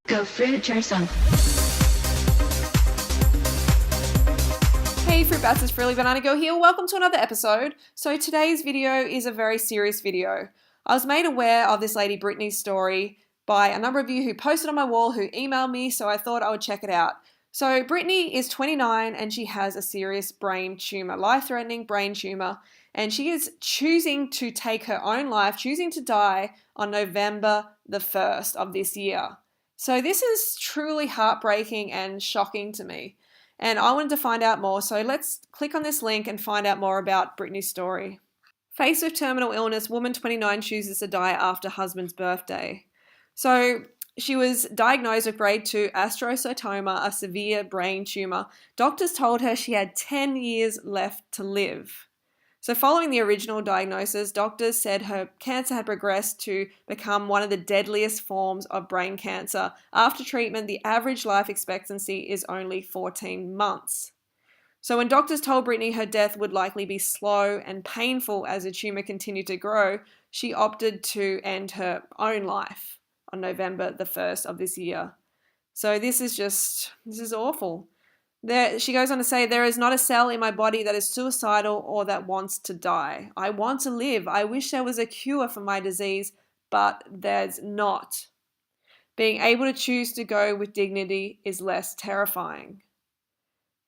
Go fruit yourself. Hey Fruit Bats, it's Frilly Banana Girl here. Welcome to another episode. So today's video is a very serious video. I was made aware of this lady Brittany's story by a number of you who posted on my wall, who emailed me, so I thought I would check it out. So Brittany is 29 and she has a serious brain tumor, life-threatening brain tumor, and she is choosing to take her own life, choosing to die on November the 1st of this year. So this is truly heartbreaking and shocking to me. And I wanted to find out more, so let's click on this link and find out more about Brittany's story. Faced with terminal illness, woman 29 chooses to die after husband's birthday. So she was diagnosed with grade 2 astrocytoma, a severe brain tumor. Doctors told her she had 10 years left to live. So following the original diagnosis, doctors said her cancer had progressed to become one of the deadliest forms of brain cancer. After treatment, the average life expectancy is only 14 months. So when doctors told Brittany her death would likely be slow and painful as the tumor continued to grow, she opted to end her own life on November the 1st of this year. So this is awful. She goes on to say, there is not a cell in my body that is suicidal or that wants to die. I want to live. I wish there was a cure for my disease, but there's not. Being able to choose to go with dignity is less terrifying.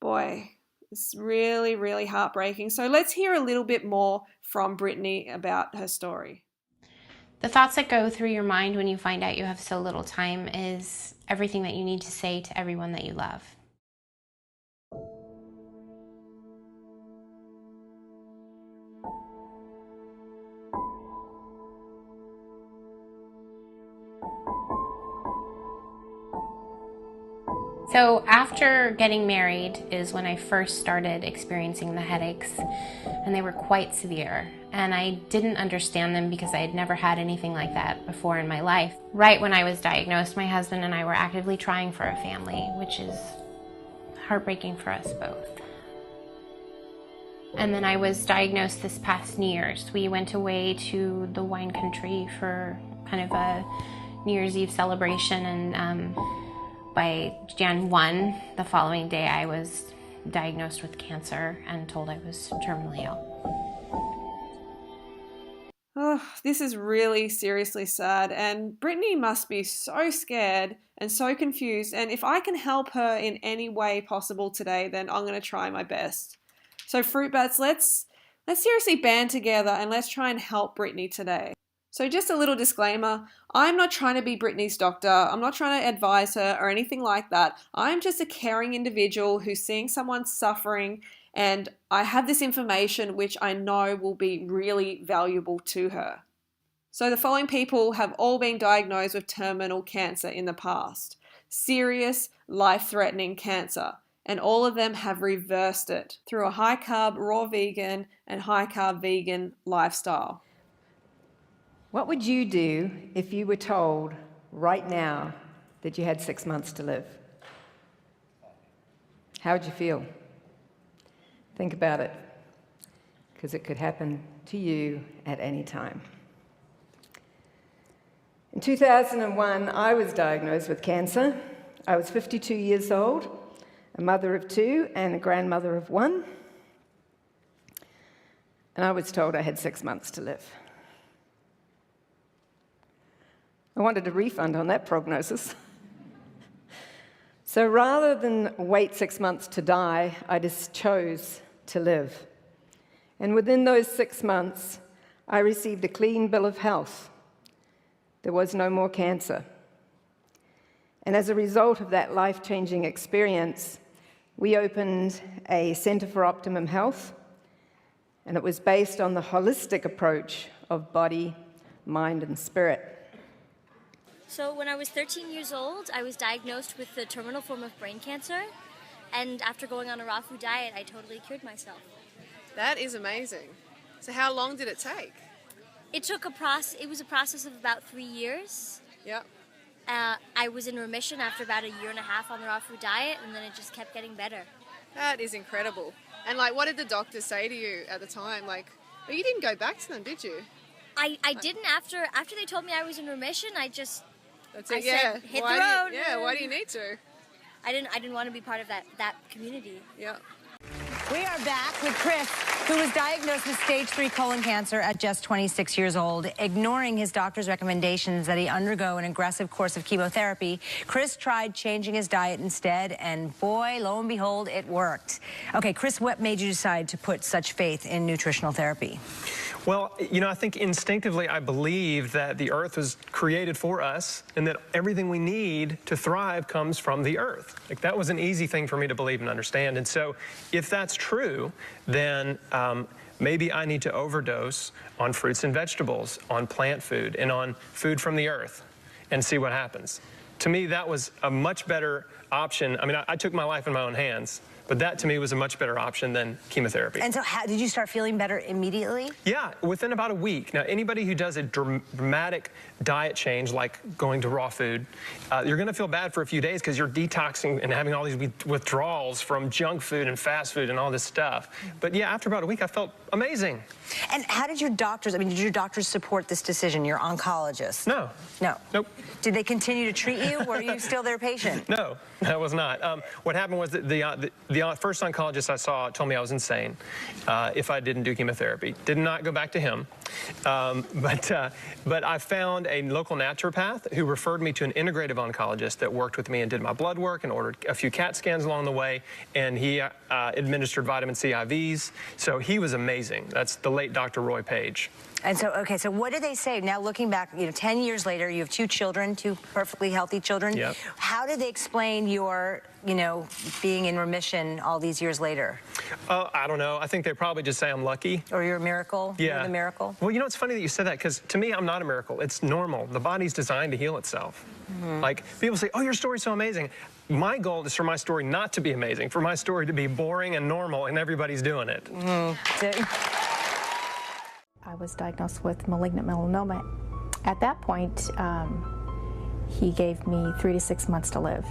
Boy, it's really, really heartbreaking. So let's hear a little bit more from Brittany about her story. The thoughts that go through your mind when you find out you have so little time is everything that you need to say to everyone that you love. So after getting married is when I first started experiencing the headaches, and they were quite severe. And I didn't understand them because I had never had anything like that before in my life. Right when I was diagnosed, my husband and I were actively trying for a family, which is heartbreaking for us both. And then I was diagnosed this past New Year's. We went away to the wine country for kind of a New Year's Eve celebration, and by Jan 1, the following day, I was diagnosed with cancer and told I was terminally ill. Oh, this is really seriously sad, and Brittany must be so scared and so confused, and if I can help her in any way possible today, then I'm going to try my best. So Fruit Bats, let's seriously band together and let's try and help Brittany today. So just a little disclaimer, I'm not trying to be Brittany's doctor, I'm not trying to advise her or anything like that. I'm just a caring individual who's seeing someone suffering, and I have this information which I know will be really valuable to her. So the following people have all been diagnosed with terminal cancer in the past. Serious, life-threatening cancer. And all of them have reversed it through a high-carb, raw vegan and high-carb vegan lifestyle. What would you do if you were told right now that you had 6 months to live? How would you feel? Think about it, because it could happen to you at any time. In 2001, I was diagnosed with cancer. I was 52 years old, a mother of 2 and a grandmother of 1. And I was told I had 6 months to live. I wanted a refund on that prognosis. So rather than wait 6 months to die, I just chose to live. And within those 6 months, I received a clean bill of health. There was no more cancer. And as a result of that life-changing experience, we opened a Center for Optimum Health, and it was based on the holistic approach of body, mind, and spirit. So when I was 13 years old, I was diagnosed with the terminal form of brain cancer, and after going on a raw food diet, I totally cured myself. That is amazing. So how long did it take? It was a process of about 3 years. Yep. I was in remission after about a year and a half on the raw food diet, and then it just kept getting better. That is incredible. And what did the doctors say to you at the time? But you didn't go back to them, did you? I didn't after they told me I was in remission. I just That's it. I Yeah. said, hit why the do road. you, yeah. Why do you need to? I didn't want to be part of that community. Yeah. We are back with Chris, who was diagnosed with stage 3 colon cancer at just 26 years old. Ignoring his doctor's recommendations that he undergo an aggressive course of chemotherapy, Chris tried changing his diet instead, and boy, lo and behold, it worked. Okay, Chris, what made you decide to put such faith in nutritional therapy? Well, you know, I think instinctively I believe that the earth was created for us and that everything we need to thrive comes from the earth. Like, that was an easy thing for me to believe and understand. And so if that's true, then maybe I need to overdose on fruits and vegetables, on plant food, and on food from the earth and see what happens. To me, that was a much better option. I mean, I took my life in my own hands, but that to me was a much better option than chemotherapy. And so how, did you start feeling better immediately? Yeah, within about a week. Now, anybody who does a dramatic diet change, like going to raw food, you're going to feel bad for a few days because you're detoxing and having all these withdrawals from junk food and fast food and all this stuff. But yeah, after about a week, I felt amazing. And how did your doctors, I mean, did your doctors support this decision, your oncologist? No. No. Nope. Did they continue to treat you? Were you still their patient? No, I was not. What happened was that the first oncologist I saw told me I was insane if I didn't do chemotherapy. Did not go back to him. But I found a local naturopath who referred me to an integrative oncologist that worked with me and did my blood work and ordered a few CAT scans along the way. And he administered vitamin C IVs. So he was amazing. That's the late Dr. Roy Page. And so, okay, so what did they say? Now, looking back, 10 years later, you have 2 children, 2 perfectly healthy children. Yep. How did they explain your, being in remission all these years later? I don't know. I think they probably just say I'm lucky. Or you're a miracle? Yeah. You're the miracle? Well, it's funny that you said that, because to me, I'm not a miracle. It's normal. The body's designed to heal itself. Mm-hmm. Like, people say, oh, your story's so amazing. My goal is for my story not to be amazing, for my story to be boring and normal, and everybody's doing it. Mm-hmm. I was diagnosed with malignant melanoma. At that point, he gave me 3 to 6 months to live.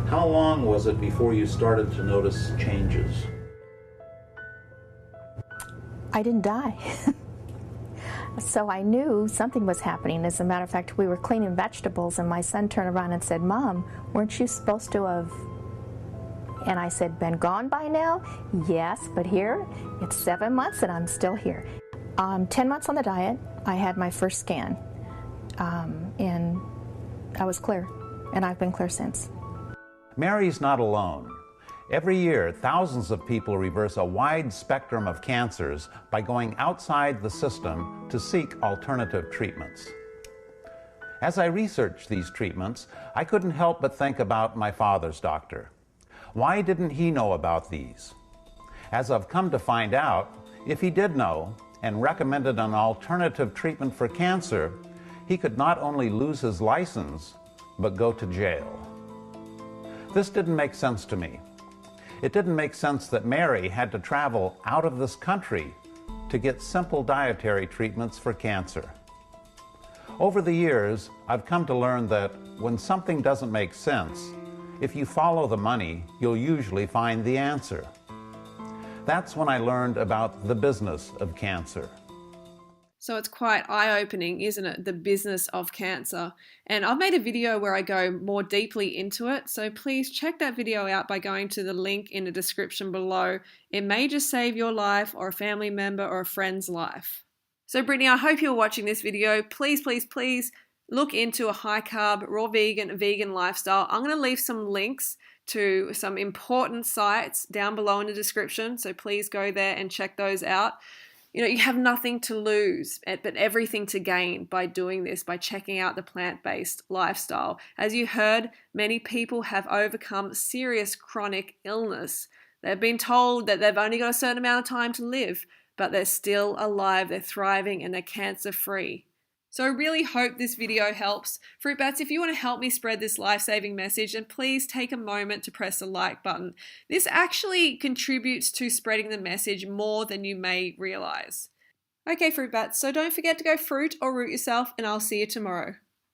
How long was it before you started to notice changes? I didn't die. So I knew something was happening. As a matter of fact, we were cleaning vegetables and my son turned around and said, "Mom, weren't you supposed to have..." And I said, "Been gone by now?" "Yes, but here, it's 7 months and I'm still here." 10 months on the diet, I had my first scan, and I was clear, and I've been clear since. Mary's not alone. Every year, thousands of people reverse a wide spectrum of cancers by going outside the system to seek alternative treatments. As I researched these treatments, I couldn't help but think about my father's doctor. Why didn't he know about these? As I've come to find out, if he did know and recommended an alternative treatment for cancer, he could not only lose his license, but go to jail. This didn't make sense to me. It didn't make sense that Mary had to travel out of this country to get simple dietary treatments for cancer. Over the years, I've come to learn that when something doesn't make sense, if you follow the money, you'll usually find the answer. That's when I learned about the business of cancer. So it's quite eye-opening, isn't it? The business of cancer. And I've made a video where I go more deeply into it. So please check that video out by going to the link in the description below. It may just save your life or a family member or a friend's life. So Brittany, I hope you're watching this video. Please, please, please look into a high-carb, raw vegan lifestyle. I'm going to leave some links to some important sites down below in the description. So please go there and check those out. You have nothing to lose, but everything to gain by doing this, by checking out the plant-based lifestyle. As you heard, many people have overcome serious chronic illness. They've been told that they've only got a certain amount of time to live, but they're still alive, they're thriving, and they're cancer-free. So I really hope this video helps. Fruit Bats, if you want to help me spread this life-saving message, then please take a moment to press the like button. This actually contributes to spreading the message more than you may realize. Okay, Fruit Bats, so don't forget to go fruit or root yourself, and I'll see you tomorrow.